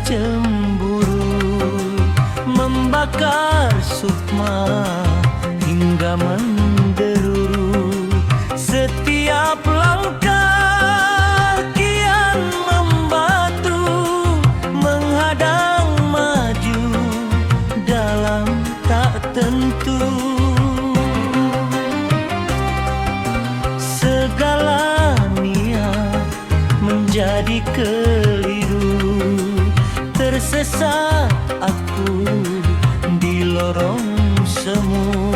cemburu membakar sukma hingga menderu. Setiap langkah kian membatu, menghadang maju dalam tak tentu. Segala niat menjadi keliru, tersesat aku di lorong semu.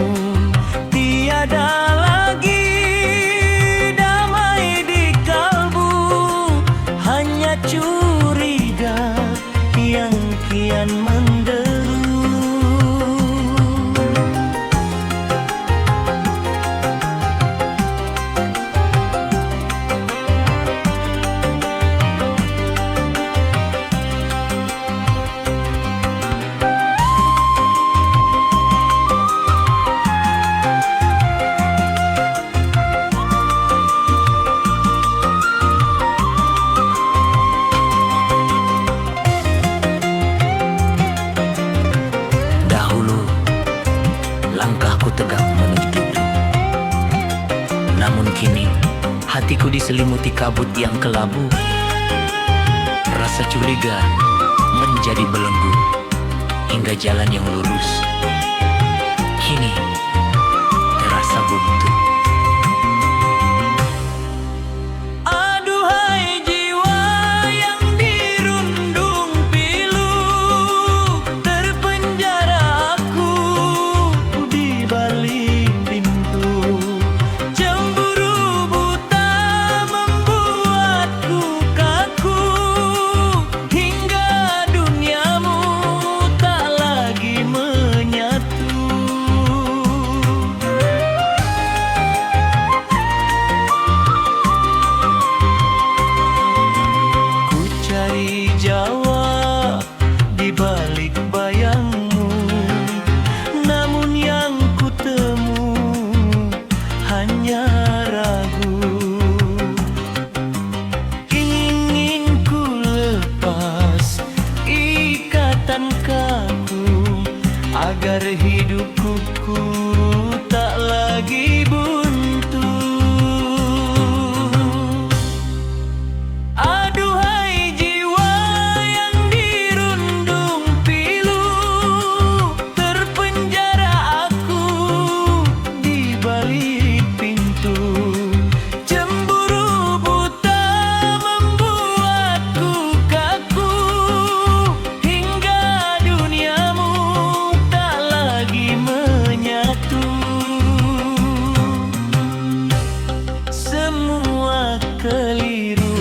Tiada lagi damai di kalbu, hanya curiga yang kian menderu. Langkahku tegak menuju tujuh, namun kini hatiku diselimuti kabut yang kelabu. Rasa curiga menjadi belenggu hingga jalan yang lurus kini terasa buntu. Aduhai jiwa yang dirundung pilu, terpenjara aku di balik pintu. Cemburu buta membuatku kaku, hingga duniamu tak lagi menyatu. Ku cari jawab di balik bayangmu, namun yang ku temu hanya ragu. Ingin ku lepas ikatan kaku, agar hidupku tak lagi buntu. Aduhai jiwa yang dirundung pilu, terpenjara aku di balik pintu. Cemburu buta membuatku kaku, hingga duniamu tak lagi menyatu. Semua keliru,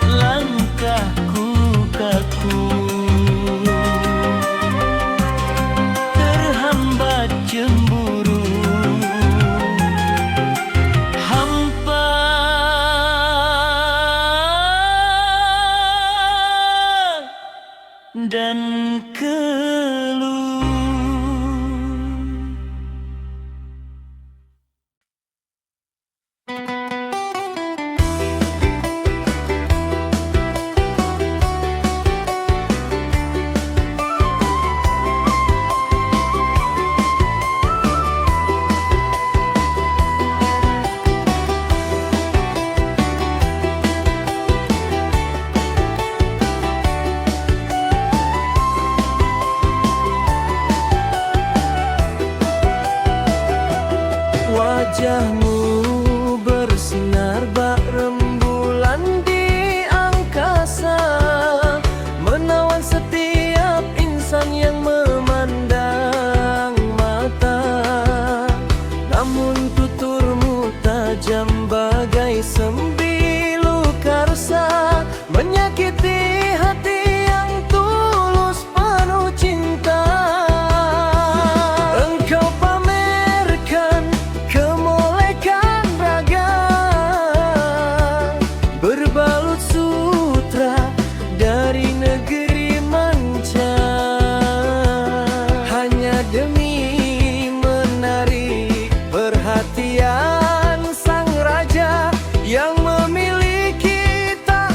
langkahku kaku, terhambat cemburu, hampa dan keluh. Wajahmu bersinar bak rembulan di angkasa, menawan setiap insan yang memandang mata. Namun tuturmu tajam bagai sembilu karsa, menyakiti hati yang tulus penuh cinta. Engkau pamerkan kemolekan raga, berbalut sutra dari negeri manca, hanya demi menarik perhatian sang raja yang memiliki tak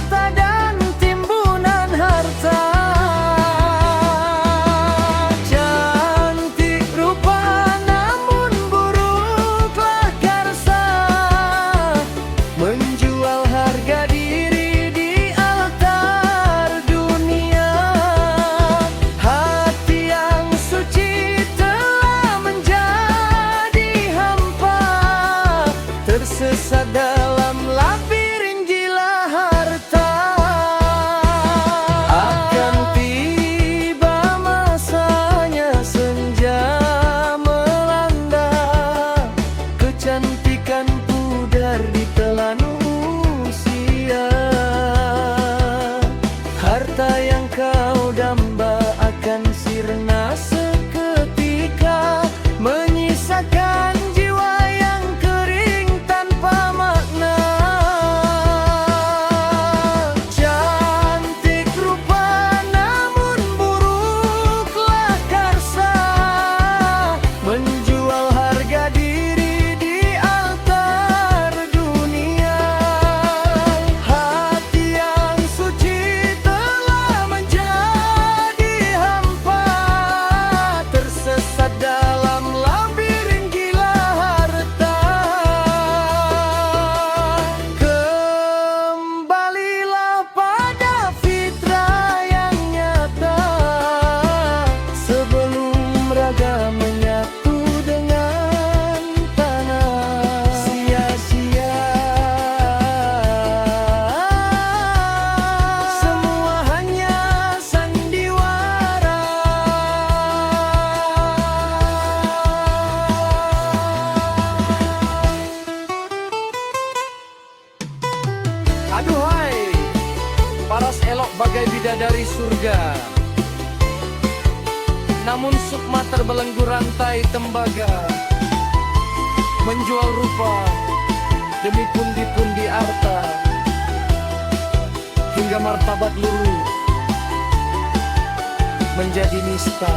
paras elok bagai bidadari surga. Namun sukma terbelenggu rantai tembaga, menjual rupa demi pundi-pundi harta, hingga martabat luhur menjadi nista.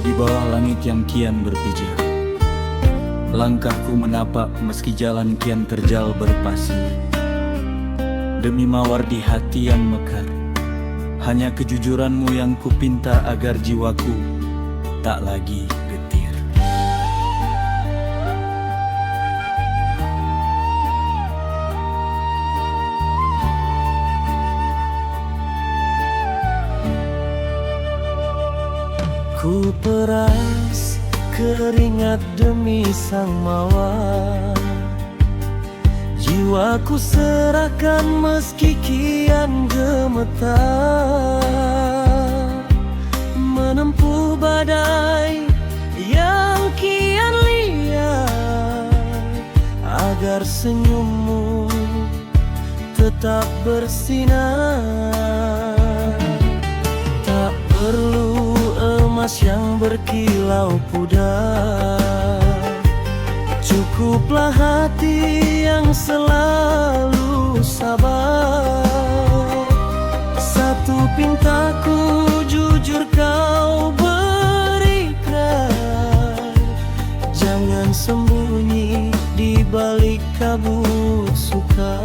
Di bawah langit yang kian berpijar, langkahku menapak meski jalan kian terjal berpasir. Demi mawar di hati yang mekar, hanya kejujuranmu yang kupinta agar jiwaku tak lagi getir. Ku peras keringat demi sang mawar, jiwaku serahkan meski kian gemetar, menempuh badai yang kian liar, agar senyummu tetap bersinar. Tak perlu emas yang berkilau pudar, cukuplah hati yang selalu sabar. Satu pintaku jujur kau berikan, jangan sembunyi di balik kabut suka.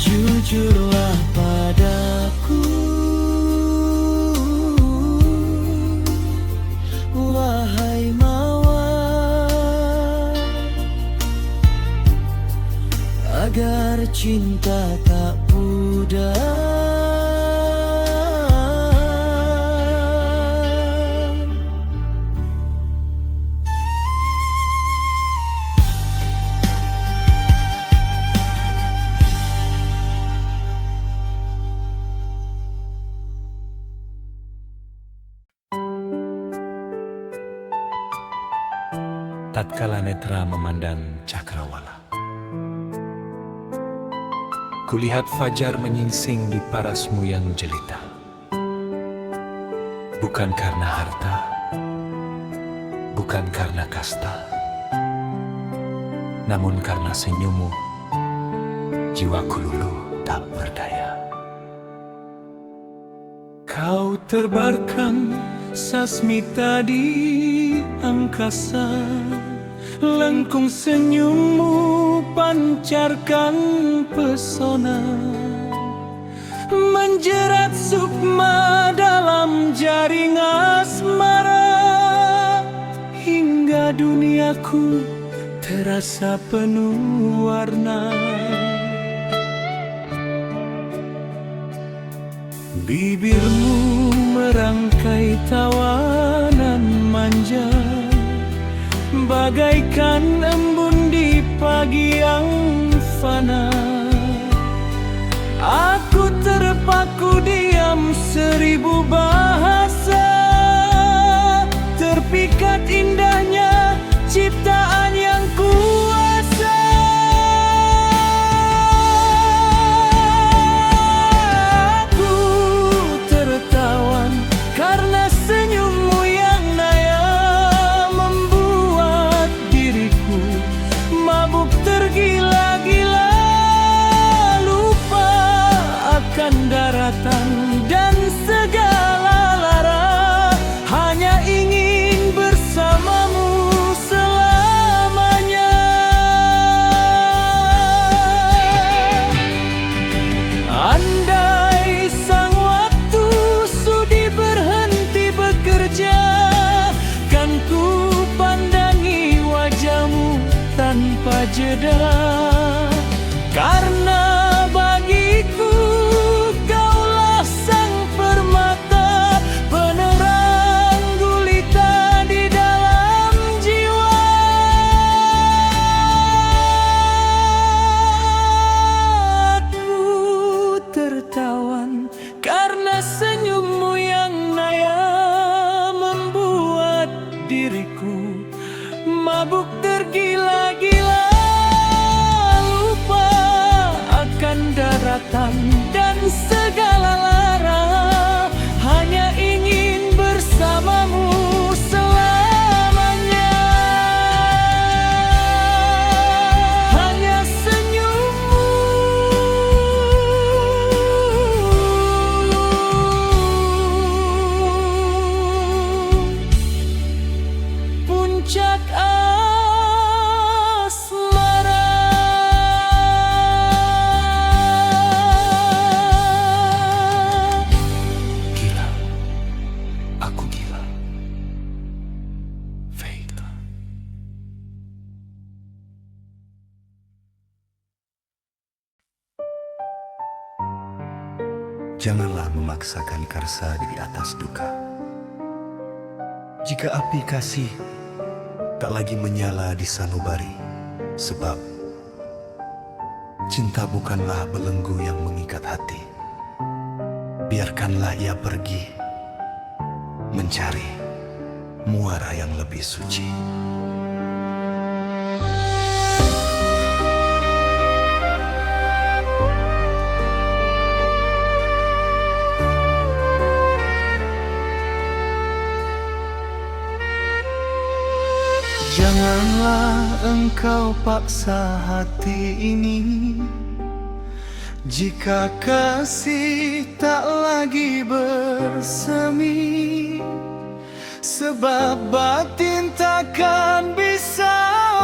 Jujurlah padaku, wahai mawar, agar cinta tak pudar. tatkala netra memandang cakrawala. Kulihat fajar menyingsing di parasmu yang jelita. Bukan karena harta, bukan karena kasta, namun karena senyummu, jiwaku luluh tak berdaya. Kau terbarkan sasmita di angkasa, lengkung senyummu pancarkan pesona, menjerat sukma dalam jaring asmara, hingga duniaku terasa penuh warna. Bibirmu merangkai tawanan manja, bagaikan embun di pagi yang fana. Aku terpaku diam 1000 bahasa, terpikat indahnya ciptaan yang kuasa. Aku tertawan karena senyummu yang naya, membuat diriku mabuk tergila-gila, lupa akan daratan dan segala lara, hanya ingin bersamamu selamanya. Andai sang waktu sudi berhenti bekerja, kan ku pandangi wajahmu tanpa jeda. Karena bagiku kaulah sang permata, penerang gulita di dalam jiwa. Aku tertawan karena senyummu yang naya, membuat diriku mabuk tergila-gila, lupa akan daratan dan segala lara, hanya ingin bersamamu selamanya. Hanya senyummu puncak asmara. Gila, aku gila. Veila. Janganlah memaksakan karsa di atas duka. Jika api kasih tak lagi menyala di sanubari, sebab cinta bukanlah belenggu yang mengikat hati. Biarkanlah ia pergi mencari muara yang lebih suci. Janganlah engkau paksa hati ini, jika kasih tak lagi bersemi, sebab batin takkan bisa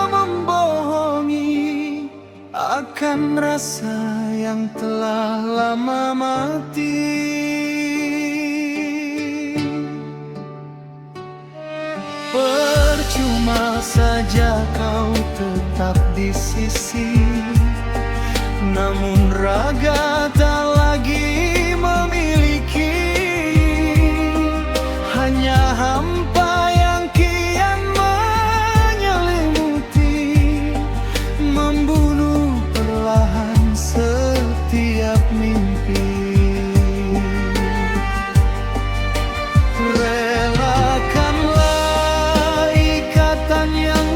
membohongi akan rasa yang telah lama mati. Percuma saja kau tetap di sisi, namun raga tak lagi memiliki, hanya hampa yang kian menyelimuti, membunuh perlahan setiap mimpi. Relakanlah ikatan yang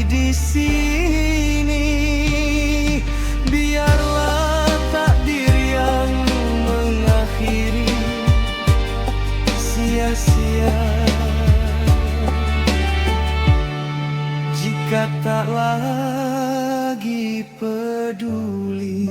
di sini. Biarlah takdir yang mengakhiri sia-sia jika tak lagi peduli.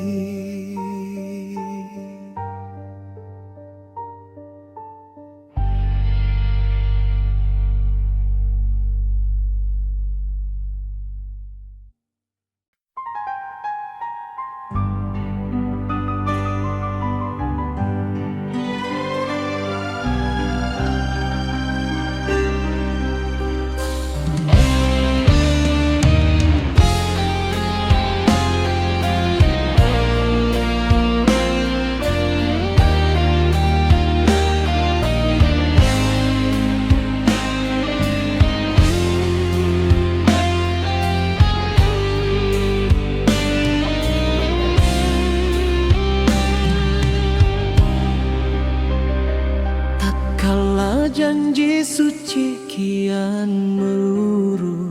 Kala janji suci kian meluru,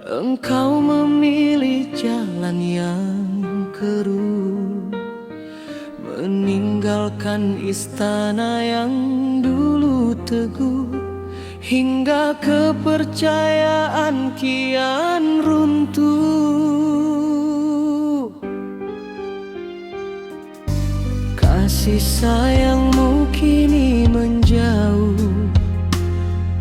engkau memilih jalan yang keruh, meninggalkan istana yang dulu teguh, hingga kepercayaan kian runtuh. Kasih sayangmu kini menjauh,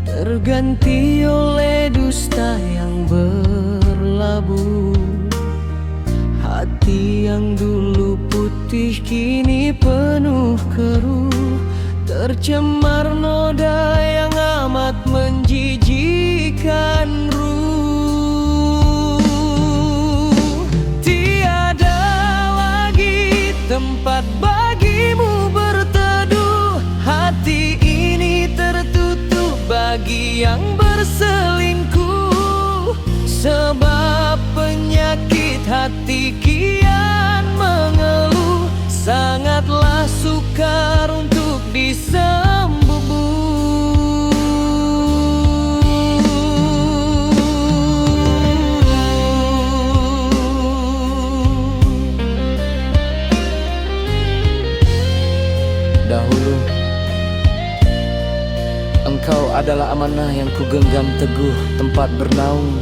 terganti oleh dusta yang berlabuh. Hati yang dulu putih kini penuh keruh, tercemar noda yang amat menjijikkan ruh. Tiada lagi tempat bagimu berteduh, hati ini tertutup bagi yang berselingkuh. Sebab penyakit hati kian mengeluh, sangatlah sukar untuk disembuh. Dahulu engkau adalah amanah yang kugenggam teguh, tempat bernaung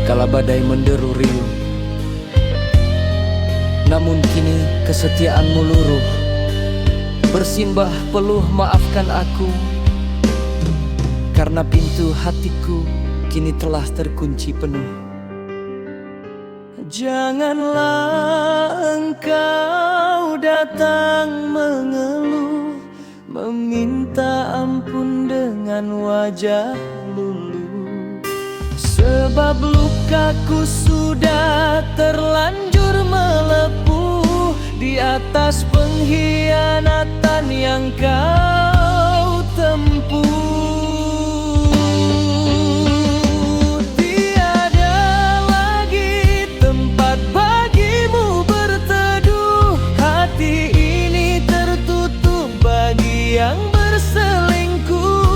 kala badai menderu riuh. Namun kini kesetiaanmu luruh, bersimbah peluh maafkan aku, karena pintu hatiku kini telah terkunci penuh. Janganlah engkau datang mengeluh, meminta ampun dengan wajah luluh. Sebab lukaku sudah terlanjur melepuh di atas pengkhianatan yang kau tempuh. Tiada lagi tempat bagimu berteduh, hati ini tertutup bagi yang berselingkuh.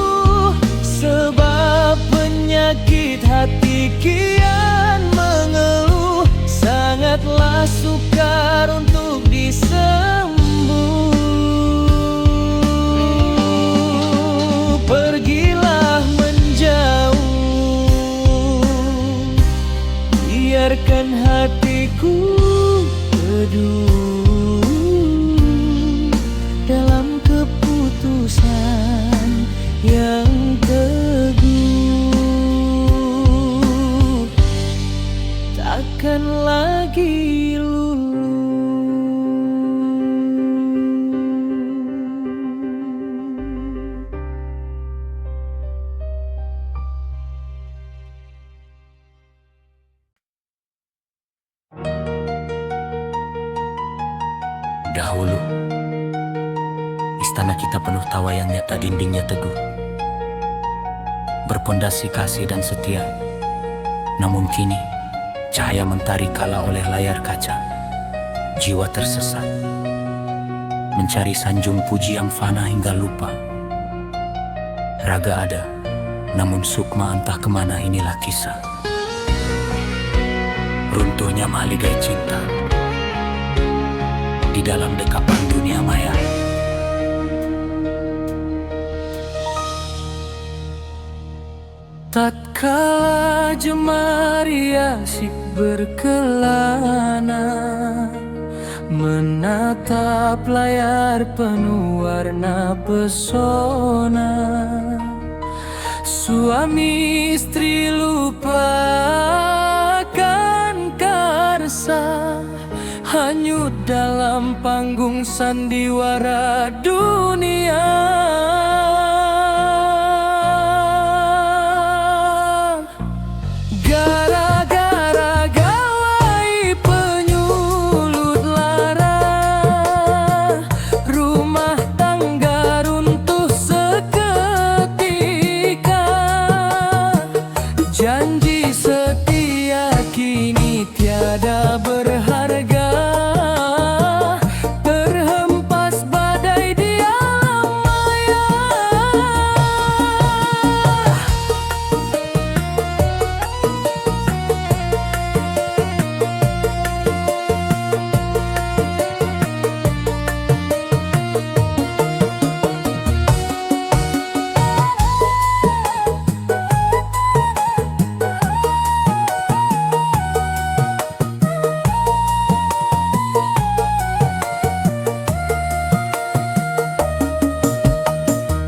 Sebab penyakit hati kian mengeluh, sangatlah sukar untuk disembuh. Pergilah menjauh, biarkan hatiku teduh dalam keputusan yang teguh, takkan lagi luluh. Dahulu, istana kita penuh tawa yang nyata, dindingnya teguh, berpondasi kasih dan setia. Namun kini, cahaya mentari kalah oleh layar kaca. Jiwa tersesat, mencari sanjung puji yang fana hingga lupa. Raga ada, Namun Sukma entah kemana, inilah kisah runtuhnya mahligai cinta di dalam dekapan dunia maya. Tatkala jemari asik berkelana, menatap layar penuh warna pesona, suami istri lupakan karsa, hanyut dalam panggung sandiwara dunia. Gara-gara gawai penyulut lara, rumah tangga runtuh seketika. Janji setia kini tiada berharga, terhempas badai di alam maya.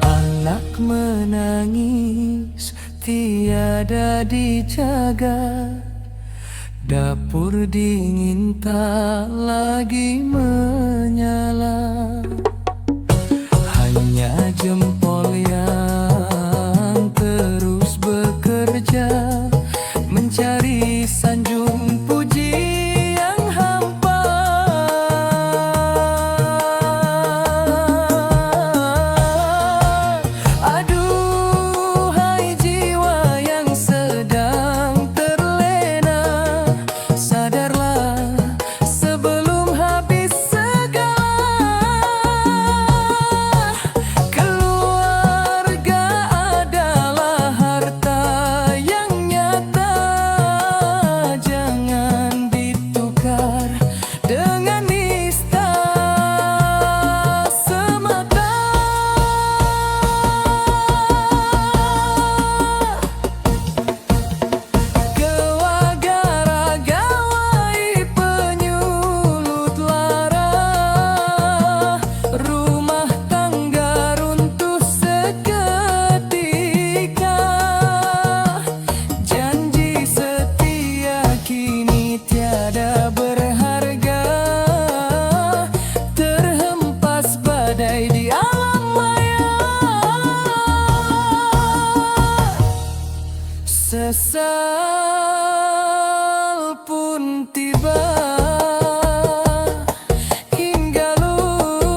Anak menangis tiada dijaga, dapur dingin tak lagi menyala. Hanya jempol yang terus bekerja, mencari sanjung puji yang hampa. Aduhai jiwa yang sedang terlena, sadarlah sebelum habis segala. Keluarga adalah harta yang nyata, jangan ditukar dengan nista semata. Gara-gara gawai penyulut lara, rumah tangga runtuh seketika. Janji setia kini tiada berharga, terhempas badai di alam maya. Sesal pun tiba hingga luh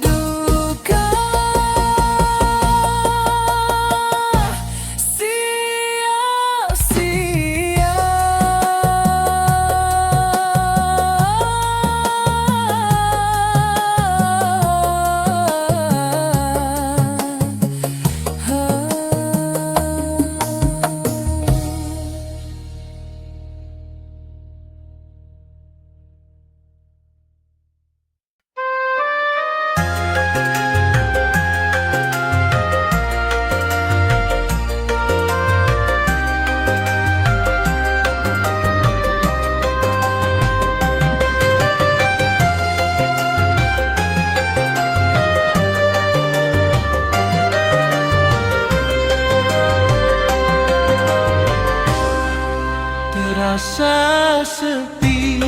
duka sia-sia. Terasa sepi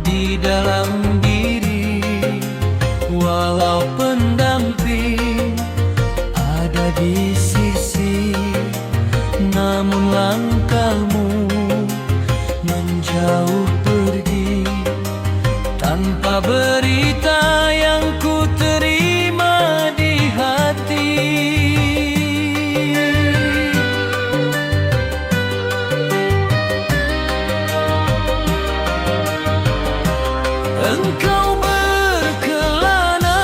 di dalam diri, walau pendamping ada di sisi, namun langkahmu menjauh pergi tanpa berita yang ku terima di hati. Engkau berkelana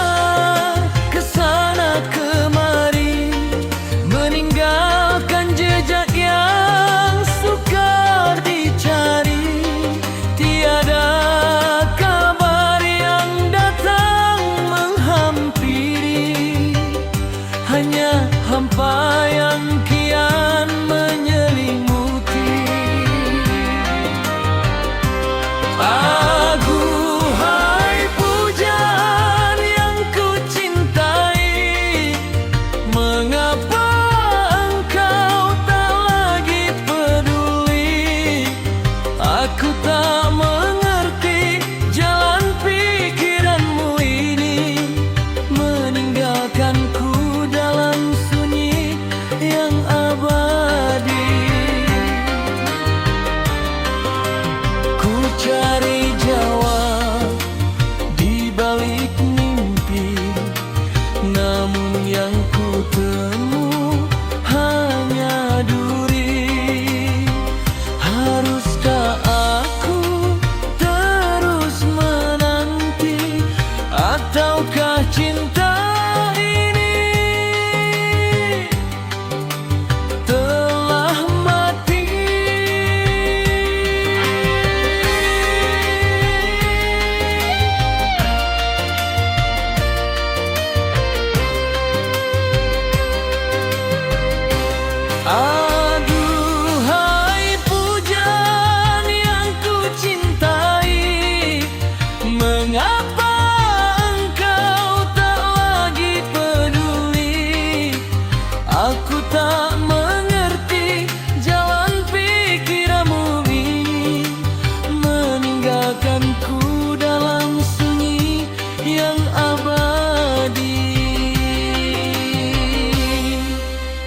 yang kian menyelimuti. Aduhai pujaan yang ku cintai, mengapa engkau tak lagi peduli? Aku tak mengerti jalan pikiranmu ini, meninggalkanku dalam sunyi yang abadi. Ku cari jawab di balik mimpi, namun yang ku temu hanya duri. Haruskah aku terus menanti, ataukah cinta ini telah mati? Aduhai pujaan yang ku cintai, mengapa engkau tak lagi peduli? Aku tak mengerti jalan pikiranmu ini, meninggalkanku dalam sunyi yang abadi.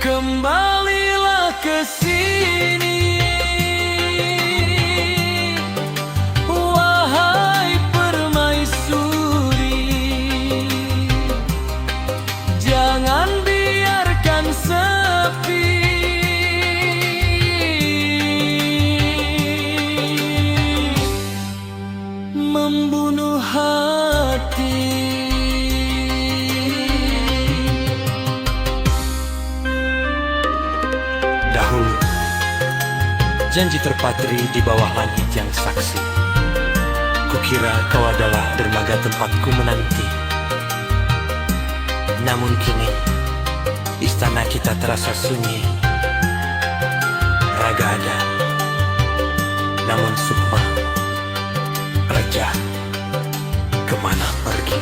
Kembalilah ke sini, wahai permaisuri. Jangan biarkan sepi membunuh hati. Dahulu, janji terpatri di bawah langit yang saksi. Kukira kau adalah dermaga tempatku menanti. Namun kini, istana kita terasa sunyi. Raga ada, namun sukma, raja, kemana pergi?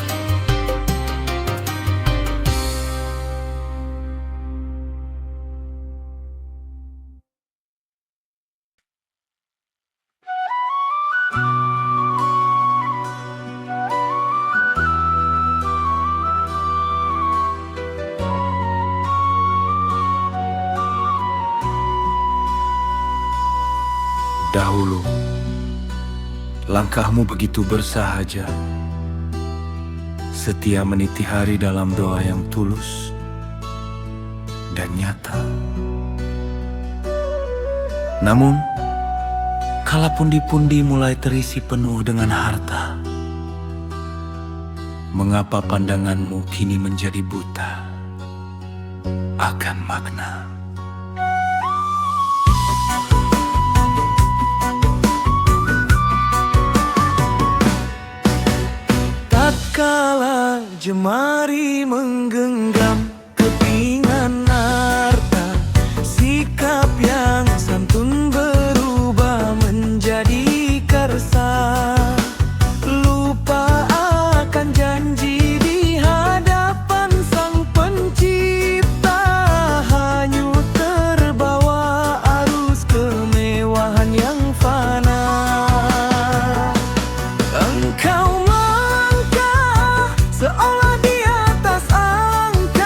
Dahulu, langkahmu begitu bersahaja, setia meniti hari dalam doa yang tulus dan nyata. Namun, kala pundi-pundi mulai terisi penuh dengan harta, mengapa pandanganmu kini menjadi buta akan makna? Tatkala jemari menggenggam kepingan harta, sikap yang santun berubah menjadi karsa. Lupa akan janji di hadapan Sang Pencipta, hanyut terbawa arus kemewahan yang fana. Engkau seolah di atas angka,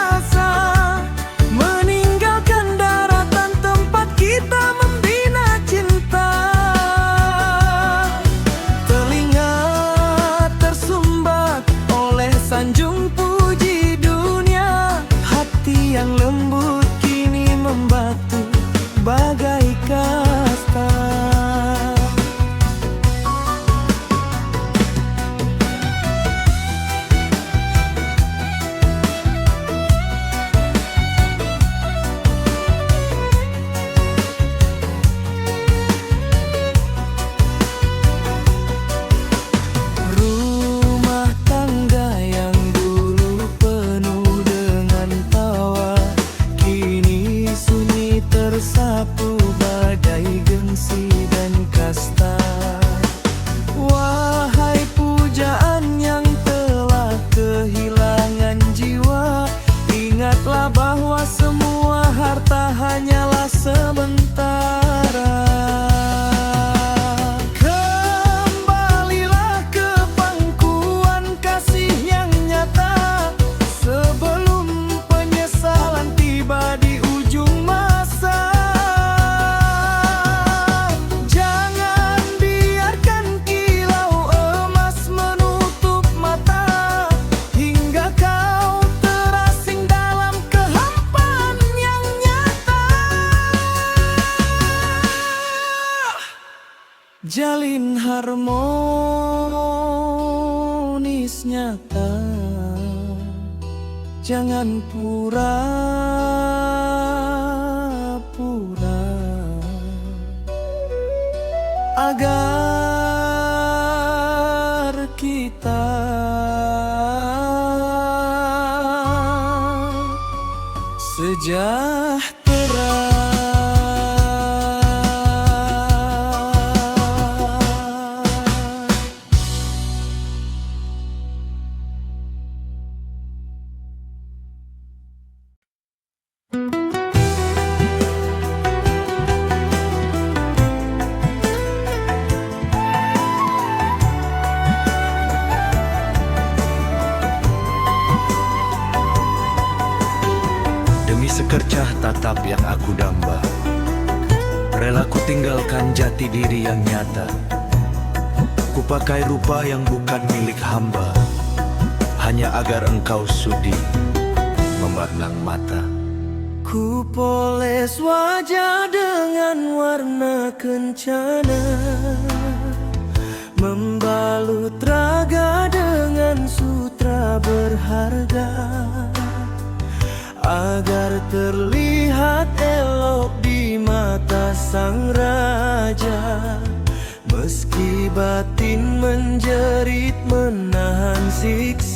jalin harmonis nyata. Jangan pura-pura agar kita sejahtera. Demi sekercah tatap yang aku damba, rela ku tinggalkan jati diri yang nyata. Ku pakai rupa yang bukan milik hamba, hanya agar engkau sudi memandang mata. Ku poles wajah dengan warna kencana, membalut raga dengan sutra berharga, agar terlihat elok di mata sang raja. Meski batin menjerit menahan siksa,